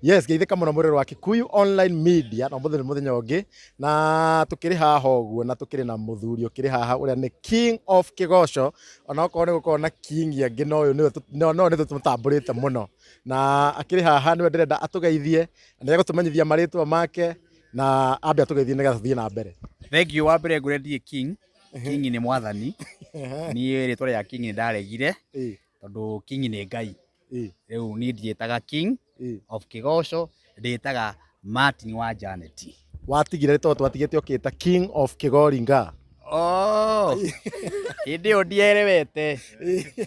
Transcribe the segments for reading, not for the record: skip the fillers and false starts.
Yes, geithika muno murero wa Kikuyu Online Media na muthenya ungi na tukiri haha uguo na tukiri na muthuri ukiri haha uria ni King of Kigosho ona uko ni gukorwo na king yangi no uyu ni tutamburite muno na akiri haha ni ndirenda atugeithie na gutumenyithia maritwa make na ambe atugeithie nigetha tuthie na mbere. Thank you wa mbere ngurendie King. King ni mwathani. Ni ritwa ya King ni ndaregire tondu King ni Ngai. Riu ni ndietaga King of Kigosho, ndetaga Martin wa Janet. Watigire to twatigete okita King of Kigoringa. Oh. Indi ondierewete.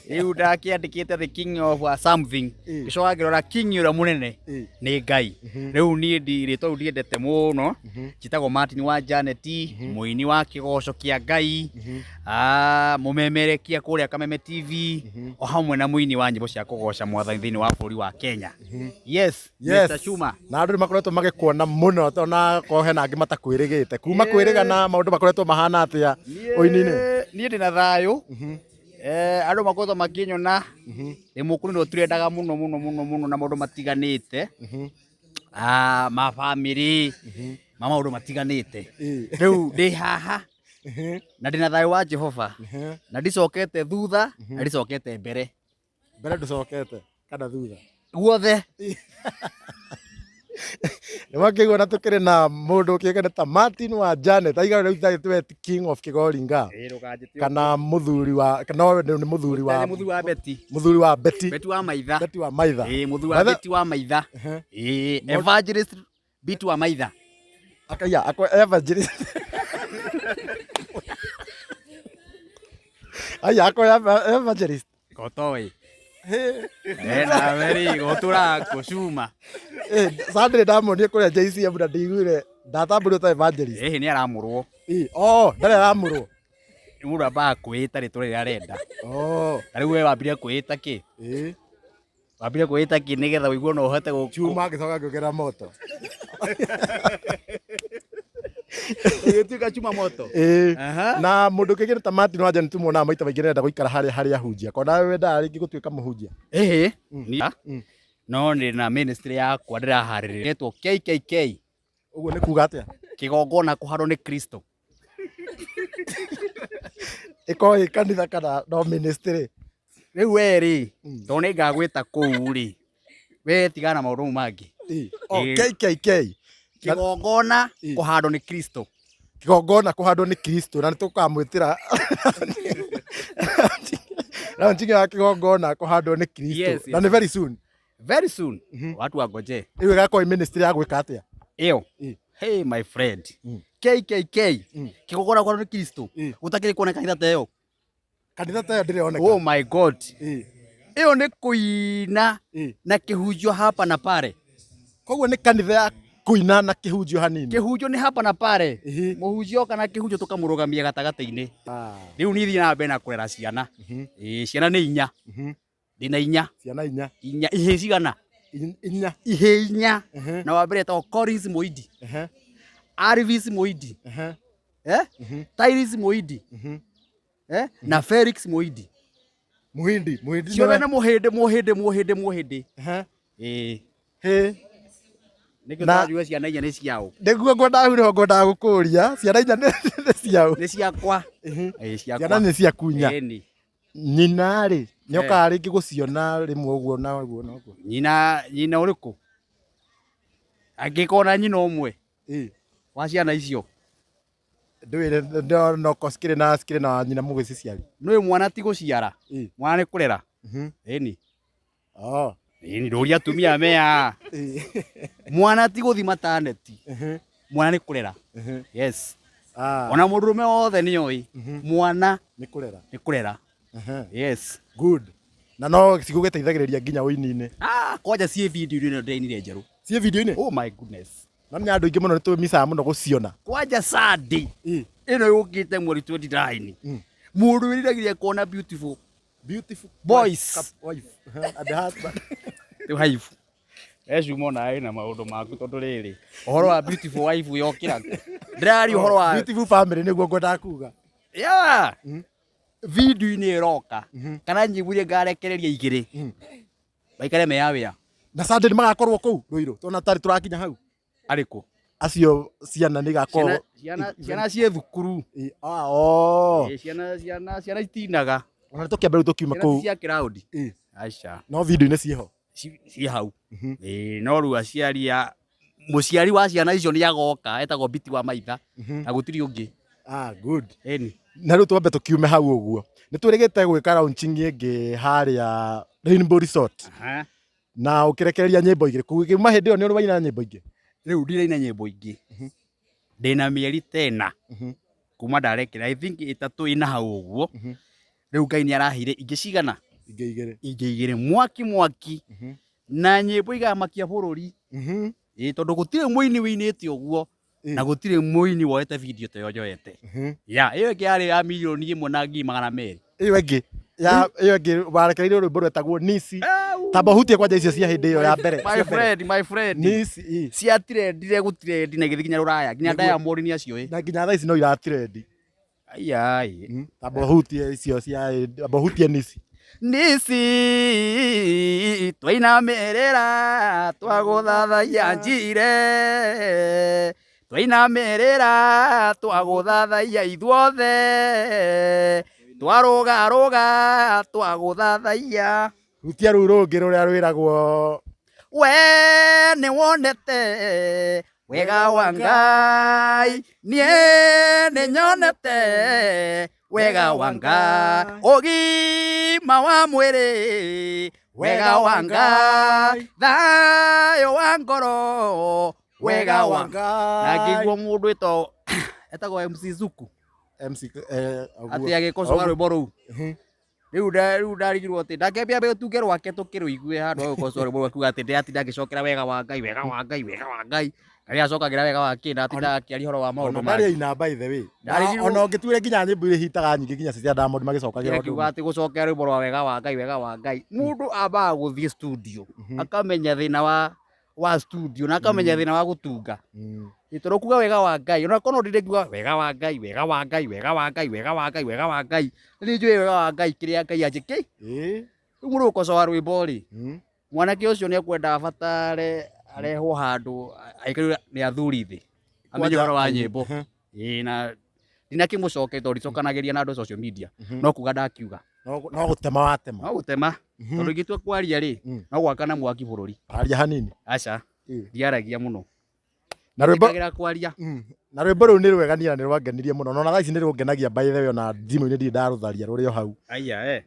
Riu ndakiandikite the King of something. Gicoka ngirora King ura munene ni Ngai. Riu ni ritwa ndiendete muno. Njitagwo Martin wa Janet, muini wa Kigosho kia Ngai. Mumemerekia kuria Kameme TV, o hamwe na muini wa nyimbo cia kugoca mwathani thiini wa bũrũri wa Kenya. Yes, Mr. Chuma. Na andu makoretwo magikuona muno tona ko hena angi matakwirigite kuma kwirigana maundu makoretwo mahana atia oinine. Ni ndina thayo. Andu makoretwo makinyona rimukuru ndo turendaga muno na maundu matiganite. Ma family ma maundu matiganite. Riu ndi haha na ndina thayo wa Jehova na ndicokete thutha na ndicokete mbere. Mbere ndicokete kana thutha guothe. Nimakigwa na tukiri na mundu ukigana ta Martin wa Janet aiga riu tagitwe King of Kigoringa kana muthuri wa kana ni muthuri wa Betty. Muthuri wa Betty. Betty wa maitha. Betty wa maitha. Muthuri wa Betty wa maitha. Evangelist Betty wa maitha. Akaya ako evangelist. Aya ako evangelist. Kotoi. Na very gotura kushuma. Sandre Diamond kuria JCM na ndigwire ndatamburio ta evangelist. Ni aramurwo. Ndare aramurwo. Mura ba kwita ritwa ria arenda. Riu we wambire kwita ki? Wambire kwita ki nigetha uiguo no uhote Chuma gicoka ngigera moto. Yetuka Chuma moto. Na mundu kigire ta Martin wa Janet tumona maita baingire nda guikara haria hunjia. Kona we nda ringi gutuika muhunjia. No ni na ministry yakwa ndirahaririretwo KKK. Uguo ni kuga atia? Kigongona kuharwo ni Kristo. Iko kanitha kana no ministry. Riu we ri to ni ngagwita kuu ri. We tigana maundu mangi. KKK. Kigongona kuhandwo ni Kristo. Kigongona kuhandwo ni Kristo na tukamwitira na ntiga kigongona kuhandwo ni Kristo na ni very soon. Very soon. Watu wagoje. Iwe gako ministry ya gwika atia? Iyo. Hey my friend. KKK. Kigongona kuhandwo ni Kristo. Utakiri kuona kanitha tayo. Kanitha tayo ndiraoneka. Oh my God. Iyo ni kuina na kihunjio hapa na pale. Koguo ni kanitha ya kuina na kihunjio hanini. Kihunjio ni hapa na pale. Muhunjio kana kihunjio tukamurugamia gatagata-ini. Riu ni thina na bena kurera ciana. Ciana ni inya. Dina inya. Ciana inya. Inya ihe cigana. Inya. Ihe inya. Na wa mbere ta Collins Muidi. Arvis Muidi. Tyrese Muidi. Na Felix Muidi. Muhindi. Ciothe nĩ muhindi. Nĩkĩo tũrajua ciana inya nĩ ciao. Nĩguo ngwendaga gũkũria ciana inya nĩ ciao. Nĩ ciakwa. Ciakwa. Ciana nĩ ciakunya. Nyina rĩ nĩokaga rĩngĩ gũciona rĩmwe ũguo na ũguo na ũguo. Nyina ũrĩkũ? Angĩkona nyina ũmwe wa ciana icio. Ndwĩre no cikĩrĩ na nyina mũgĩciciari. Nĩũĩ mwana ti gũciara. Mwana nĩ kũrera. Ĩni. Ni ndoria atumia mea. Mwana ti guthima taneti. Mwana ni kurera. Yes. Ona murume wothe ni oi. Mwana ni kurera. Ni kurera. Yes. Good. Na no cigugeteithagiriria nginya uini-ini. Kwaja cie video ino ndinire njeru. Cie video-ini? Oh my goodness. Na ni andu ingi muno nitumicaga muno guciona. Kwaja Sunday. Ino yukite mweri 29. Mundu wiriragiria kuona beautiful boys. Wife. And the husband. Wife. Mona ina maundu maku tondu riri. Uhoro wa beautiful wife yokira. Ndirari uhoro wa beautiful family niguo ngwenda kuga. Yeah. Video ini iroka. Kana nyiburie ngarekereria igiri. Baikare me yawia. Na Sunday nĩ magakorwo kũu Ruiru. Tona tarĩ tũrakinya hau. Arĩkũ? Acio ciana nĩ gakorwo. Ciana ciĩ thukuru. Ciana itinaga. Ona tũkĩambia rĩu tũkiuma kũu. Cia kĩraũndi. Aca. No video-inĩ ciĩho. Ciĩ hau. No rĩu aciari mũciari wa ciana icio nĩ agoka etagwo Biti wa Maitha na gũtirĩ ũngĩ. Good. Ĩni. Na rĩu twambe tũkiume hau ũguo. Nĩ twĩrĩgĩte gwĩka launching ĩngĩ harĩa Rainbow Resort. Na ũkĩrekereria nyĩmbo igĩrĩ. Kuma hĩndĩ ĩyo nĩ ũrĩ nyĩmbo ingĩ? Rĩu ndiraina nyĩmbo ingĩ. Ndĩna mĩeri 10 kuma ndarekera. I think 3 ina hau ũguo. Rĩu Ngai nĩ araheire ingĩ cigana? Ingĩ igĩrĩ. Mwaki. Na nyĩmbo igamakia bũrũri. Tondũ gũtirĩ mũini wĩinĩte ũguo na gũtirĩ mũini woete video ta yo njoete. Ĩyo ĩngĩ yarĩ ya 1,200,000. Ĩyo ĩngĩ warekereirio rwĩmbo rwetagwo Nisi. Tamba hutie kwanja icio cia hĩndĩ ĩyo ya mbere. My friend. Nisi. Cia trendire gũtirend na gĩthiĩ nginya Rũraya. Nginya Diamond nĩ acio. Na nginya thaa ici no iratrend. Ai. Tamba hutie icio cia tamba hutie Nisi. Nisi twainamĩrĩra twagũthathaia njire, twainamĩrĩra twagũthathaia ithuothe, twarũgarũga twagũthathaia. Hutia rũu rũngĩ rũrĩa rwĩragwo we nĩ wonete wega wa Ngai, niĩ nĩ nyonete wega wa Ngai, ũgima wa mwĩrĩ wega wa Ngai, thayũ wa ngoro wega wa Ngai. Na ngĩigua mũndũ etagwo MC Zuku atĩ agĩkocoa rwĩmbo rũu. Rĩu ndarigirwo atĩ ndakĩambia rũtunge rwake tũkĩrũigue handũ ha gũkocoa rwĩmbo rũu, akiuga atĩ ndĩratinda agĩcokera wega wa Ngai, wega wa Ngai, wega wa Ngai. Rĩrĩa acokagĩra wega wa kĩ ndatinda akĩaria ũhoro wa maũndũ mangĩ. Ndarĩ aina by the way. Ona ũngĩtuire nginya nyĩmbo iria hitaga nyingĩ nginya cia Diamond magĩcokagĩra. Akiuga atĩ gũcokera rwĩmbo rwa wega wa Ngai, wega wa Ngai. Mũndũ ambaga gũthiĩ studio akamenya thĩna wa studio na akamenya thĩna wa gũtunga. Tondũ kuga wega wa Ngai, ona kono ndire kuga wega wa Ngai, wega wa Ngai, wega wa Ngai, wega wa Ngai, wega wa Ngai. Nĩ njũĩ wega wa Ngai kĩrĩa Ngai anjĩkĩ. Rĩu mũndũ ũkocoa rwĩmbo rĩ, mwanake ũcio nĩ ekwenda abatare arehwo handũ aikarĩrwo nĩ athuri thĩ amenye ũhoro wa nyĩmbo. Na ndinakĩmũcoke tondũ ndicokanagĩria na andũ social media, no kuga ndakiuga no gũtema watema. No gũtema tondũ ingĩtua kwaria rĩ no gwakana mwaki bũrũri. Aria hanini. Aca ndiaragia mũno. Na rwĩmbo kwaria. Na rwĩmbo rũu nĩ rwega nĩ rwangenirie mũno. No na thaa ici nĩ rũngenagia by the way, ona thimũ-inĩ ndirĩ ndarũtharia rũrĩ o hau.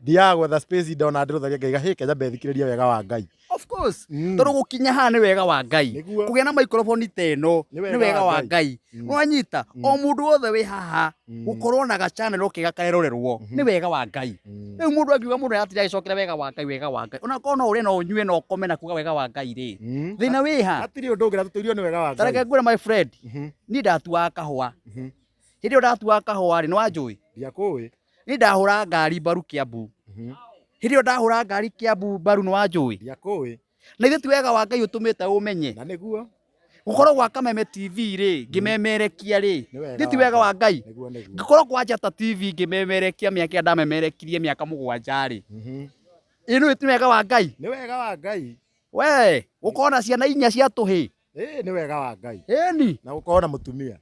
Thiaga gwetha space ndona ndĩrũtharia ngaiga hĩ Kenya mbethikĩrĩria wega wa Ngai. Of course. Tondũ gũkinya haha nĩ wega wa Ngai. Kũgĩa na microphone ta ĩno nĩ wega wa Ngai. Wanyita o mũndũ wothe wĩ haha gũkorwo na ga channel kĩga karerorerwo nĩ wega wa Ngai. Rĩu mũndũ akiuga mũndũ aratira agĩcokera wega wa Ngai, wega wa Ngai. Ona korwo no ũrĩa no ũnyue no ũkome na kuga wega wa Ngai rĩ. Thĩna wĩ ha. Hatirĩ ũndũ ũngĩ ratũtũirio nĩ wega wa Ngai. Tareke ngwĩre my friend. Niĩ ndatuaga kahũa. Hĩndĩ ĩyo ndatuaga kahũa rĩ nĩ wanjũĩ? Ndiakũĩ. Niĩ ndahũra ngari Mbaru Kiambu. Hĩndĩ ĩyo ndahũra ngari Kiambu Mbaru nĩ wanjũĩ? Ndiakũĩ. Na ithuĩ ti wega wa Ngai ũtũmĩte ũmenye. Na nĩguo gũkorwo gwa Kameme TV rĩ ngĩmemerekia rĩ ti wega wa Ngai. Ngĩkorwo kwa Njata TV ngĩmemerekia mĩaka ndamemerekirie mĩaka 7 rĩ ĩno ti wega wa Ngai. Nĩ wega wa Ngai. We gũkorwo na ciana 4 cia tũhĩ nĩ wega wa Ngai. Ĩni na gũkorwo na mũtumia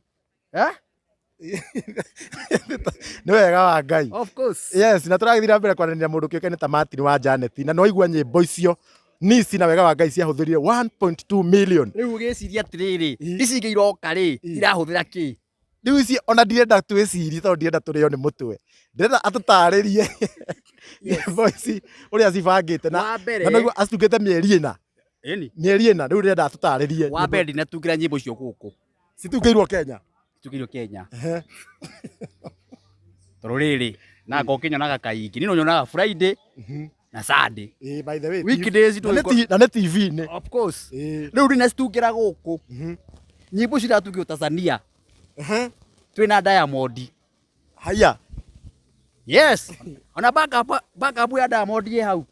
nĩ wega wa Ngai. Of course. Yes, na tũragĩthira mbere kwaranĩria mũndũ kĩoĩkaine ta Martin wa Janet, na no igua nyĩmbo icio Nisi na wega wa Ngai ciahũthĩrire 1.2 million. Rĩu ũgĩciria atĩrĩrĩ ici ingĩ iroka rĩ irahũthĩra kĩ? Rĩu ici ona ndirenda twĩcirie tondũ ndirenda tũrĩo nĩ mũtwe, ndirenda atũtarĩrie nyĩmbo ici ũrĩa cibangĩte na no acitungĩte mĩeri 4. Mĩeri 4 rĩu ndirenda atũtarĩrie. Wa mbere ndinatungĩra nyĩmbo icio gũkũ citungĩirwo Kenya. Citungĩirwo Kenya tondũ rĩrĩ na ngokĩnyonaga kaingĩ niĩ no nyonaga Friday na Sunday. By the way weekdays na nĩ TV-inĩ. Of course. Rĩu ndinacitungĩra gũkũ nyĩmbo ciratungĩrwo Tanzania. Twĩna Diamond. Haya. Yes. Ona backup ya Diamond ye hau.